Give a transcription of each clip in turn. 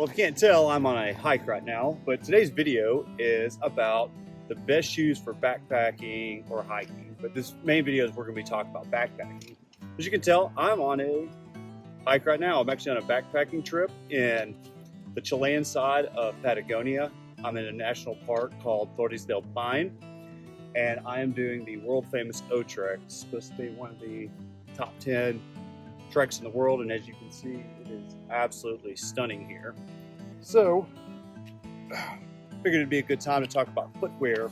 Well, if you can't tell, I'm on a hike right now, but today's video is about the best shoes for backpacking or hiking. But this main video is we're going to be talking about backpacking. As you can tell, I'm on a hike right now. I'm actually on a backpacking trip in the Chilean side of Patagonia. I'm in a national park called Torres del Paine, and I am doing the world famous O Trek. It's supposed to be one of the top 10 treks in the world, and as you can see, it is absolutely stunning here. So, figured it'd be a good time to talk about footwear.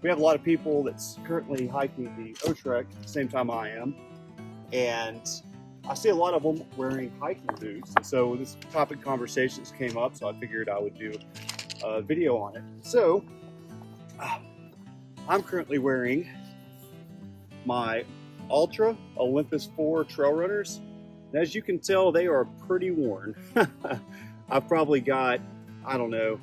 We have a lot of people that's currently hiking the O Trek at the same time I am, and I see a lot of them wearing hiking boots. And so this topic conversations came up, so I figured I would do a video on it. So, I'm currently wearing my Ultra Olympus 4 trail runners. And as you can tell, they are pretty worn. I've probably got, I don't know,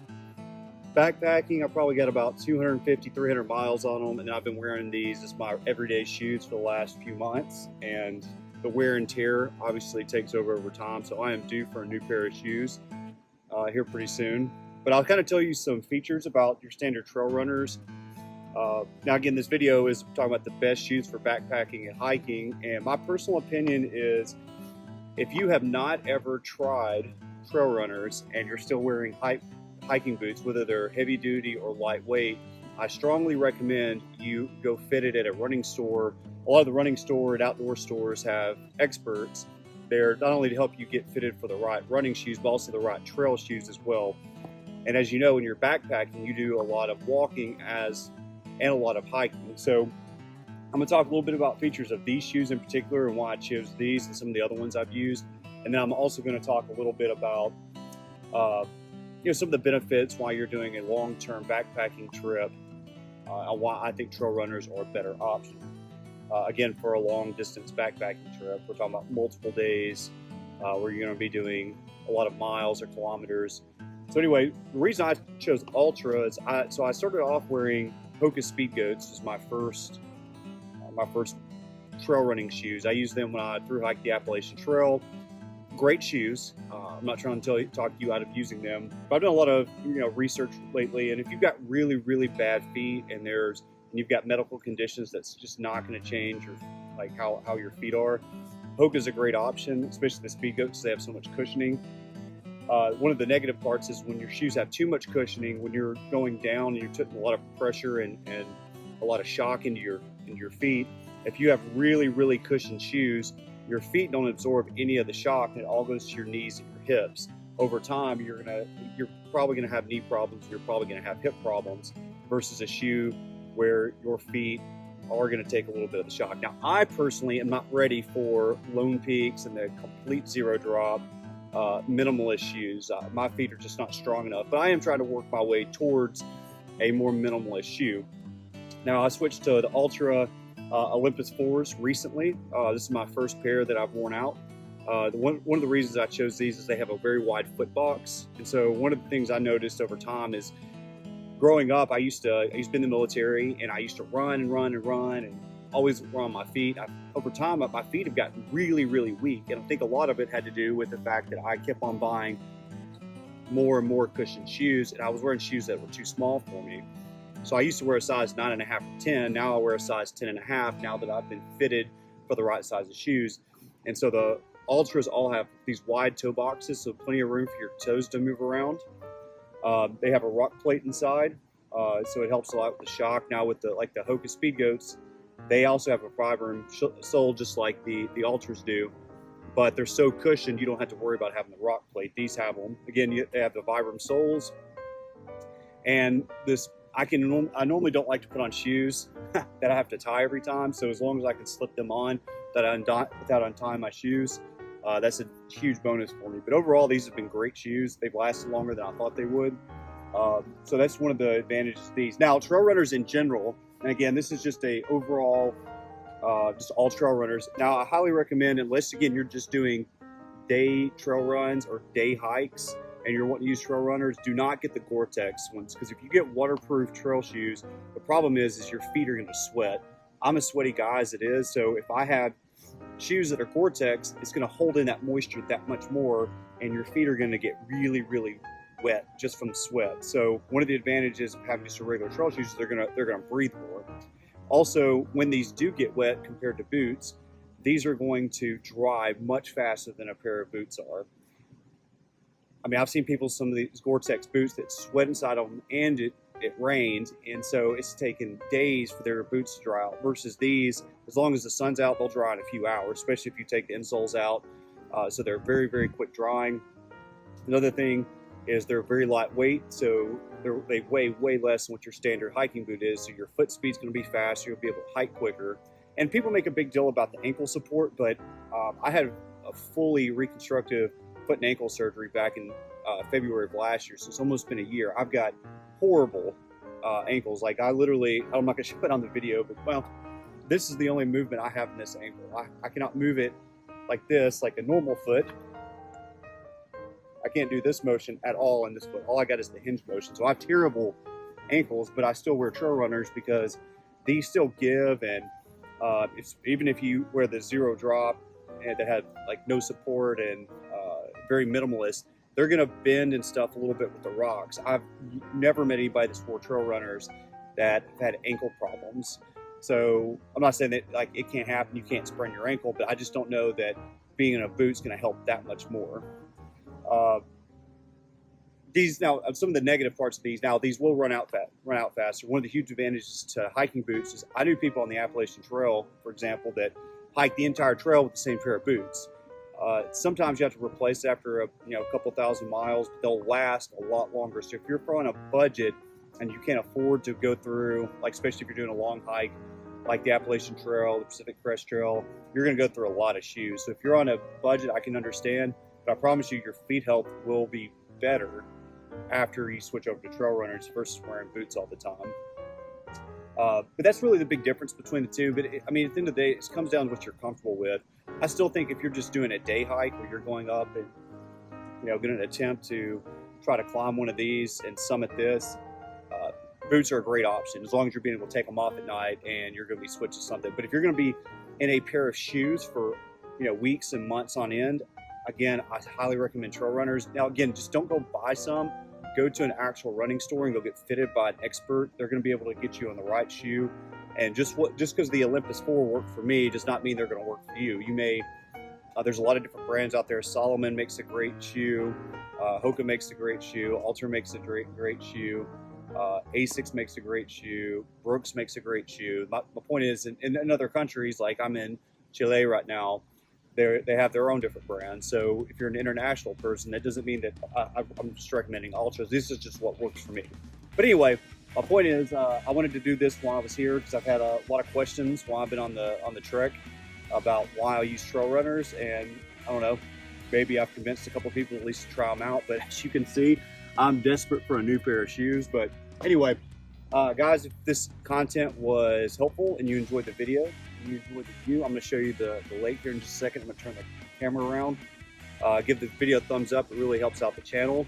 backpacking, I've probably got about 250, 300 miles on them, and I've been wearing these as my everyday shoes for the last few months, and the wear and tear obviously takes over time, so I am due for a new pair of shoes here pretty soon. But I'll kind of tell you some features about your standard trail runners. Now again, this video is talking about the best shoes for backpacking and hiking, and my personal opinion is if you have not ever tried trail runners and you're still wearing hiking boots, whether they're heavy duty or lightweight, I strongly recommend you go fitted at a running store. A lot of the running store and outdoor stores have experts there not only to help you get fitted for the right running shoes, but also the right trail shoes as well. And as you know, when you're backpacking, you do a lot of walking and a lot of hiking. So I'm going to talk a little bit about features of these shoes in particular and why I chose these and some of the other ones I've used. And then I'm also going to talk a little bit about some of the benefits why you're doing a long-term backpacking trip and why I think trail runners are a better option. Again, for a long-distance backpacking trip, we're talking about multiple days where you're going to be doing a lot of miles or kilometers. So anyway, the reason I chose Ultra is I started off wearing Hoka Speed Goats as my first trail running shoes. I used them when I thru hiked the Appalachian Trail. Great shoes. I'm not trying to talk you out of using them, but I've done a lot of research lately. And if you've got really, really bad feet and you've got medical conditions that's just not going to change how your feet are, Hoka is a great option, especially the Speed Goats. They have so much cushioning. One of the negative parts is when your shoes have too much cushioning, when you're going down and you're putting a lot of pressure and a lot of shock into your feet. If you have really, really cushioned shoes, your feet don't absorb any of the shock, and it all goes to your knees and your hips. Over time, you're probably gonna have knee problems. You're probably gonna have hip problems versus a shoe where your feet are gonna take a little bit of the shock. Now, I personally am not ready for Lone Peaks and the complete zero drop minimalist shoes. My feet are just not strong enough, but I am trying to work my way towards a more minimalist shoe. Now, I switched to the Ultra Olympus 4s recently. This is my first pair that I've worn out. One of the reasons I chose these is they have a very wide foot box. And so one of the things I noticed over time is growing up, I used to be in the military, and I used to run and always run on my feet. Over time, my feet have gotten really, really weak. And I think a lot of it had to do with the fact that I kept on buying more and more cushioned shoes, and I was wearing shoes that were too small for me. So I used to wear a size 9.5 or 10. Now I wear a size 10.5 now that I've been fitted for the right size of shoes. And so the Ultras all have these wide toe boxes, so plenty of room for your toes to move around. They have a rock plate inside, so it helps a lot with the shock. Now with the Hoka Speed Goats, they also have a Vibram sole just like the Ultras do, but they're so cushioned you don't have to worry about having the rock plate. These have them. Again, they have the Vibram soles, and I normally don't like to put on shoes that I have to tie every time, so as long as I can slip them on without untying my shoes, that's a huge bonus for me. But overall, these have been great shoes. They've lasted longer than I thought they would. So that's one of the advantages of these. Now, trail runners in general, and again, this is just a overall, just all trail runners. Now, I highly recommend, unless again you're just doing day trail runs or day hikes, and you're wanting to use trail runners, do not get the Gore-Tex ones, because if you get waterproof trail shoes, the problem is your feet are going to sweat. I'm a sweaty guy as it is, so if I have shoes that are Gore-Tex, it's going to hold in that moisture that much more, and your feet are going to get really, really wet just from sweat. So one of the advantages of having just a regular trail shoes is they're gonna breathe more. Also, when these do get wet compared to boots, these are going to dry much faster than a pair of boots are. I mean, I've seen people, some of these Gore-Tex boots that sweat inside of them, and it rains, and so it's taken days for their boots to dry out, versus these, as long as the sun's out, they'll dry in a few hours, especially if you take the insoles out. So they're very, very quick drying. Another thing is they're very lightweight, so they weigh way less than what your standard hiking boot is, so your foot speed's going to be faster, you'll be able to hike quicker. And people make a big deal about the ankle support, but I had a fully reconstructive foot and ankle surgery back in February of last year, so it's almost been a year. I've got horrible ankles. Like I'm not going to show it on the video, but well, this is the only movement I have in this ankle. I cannot move it like this, like a normal foot. I can't do this motion at all in this foot. All I got is the hinge motion. So I have terrible ankles, but I still wear trail runners because these still give. And even if you wear the zero drop and that had like no support and very minimalist, they're going to bend and stuff a little bit with the rocks. I've never met anybody that's wore trail runners that have had ankle problems. So I'm not saying that like it can't happen, you can't sprain your ankle, but I just don't know that being in a boot's going to help that much more. These now, some of the negative parts of these, these will run out faster. One of the huge advantages to hiking boots is I knew people on the Appalachian Trail, for example, that hike the entire trail with the same pair of boots. Sometimes you have to replace after a couple thousand miles, but they'll last a lot longer. So if you're on a budget and you can't afford to go through, like especially if you're doing a long hike, like the Appalachian Trail, the Pacific Crest Trail, you're going to go through a lot of shoes. So if you're on a budget, I can understand. But I promise you, your feet health will be better after you switch over to trail runners versus wearing boots all the time. But that's really the big difference between the two. But I mean, at the end of the day, it comes down to what you're comfortable with. I still think if you're just doing a day hike where you're going up and going to attempt to try to climb one of these and summit this, boots are a great option as long as you're being able to take them off at night and you're going to be switching something. But if you're going to be in a pair of shoes for weeks and months on end, again, I highly recommend trail runners. Now, again, just don't go buy some. Go to an actual running store and go get fitted by an expert. They're going to be able to get you on the right shoe. And just because the Olympus 4 worked for me does not mean they're going to work for you. You may, there's a lot of different brands out there. Solomon makes a great shoe. Hoka makes a great shoe. Alter makes a great shoe. Asics makes a great shoe. Brooks makes a great shoe. My point is, in other countries, like I'm in Chile right now, they have their own different brands. So if you're an international person, that doesn't mean that I'm just recommending Ultras. This is just what works for me. But anyway, my point is, I wanted to do this while I was here because I've had a lot of questions while I've been on the trek about why I use trail runners, and I don't know, maybe I've convinced a couple people at least to try them out. But as you can see, I'm desperate for a new pair of shoes. But anyway, guys, if this content was helpful and you enjoyed the video, and you enjoyed the view, I'm going to show you the lake here in just a second. I'm going to turn the camera around. Give the video a thumbs up. It really helps out the channel.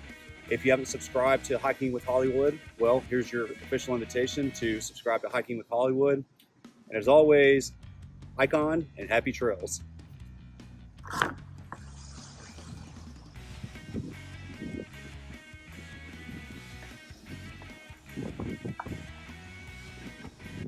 If you haven't subscribed to Hiking with Hollywood, well, here's your official invitation to subscribe to Hiking with Hollywood. And as always, hike on and happy trails.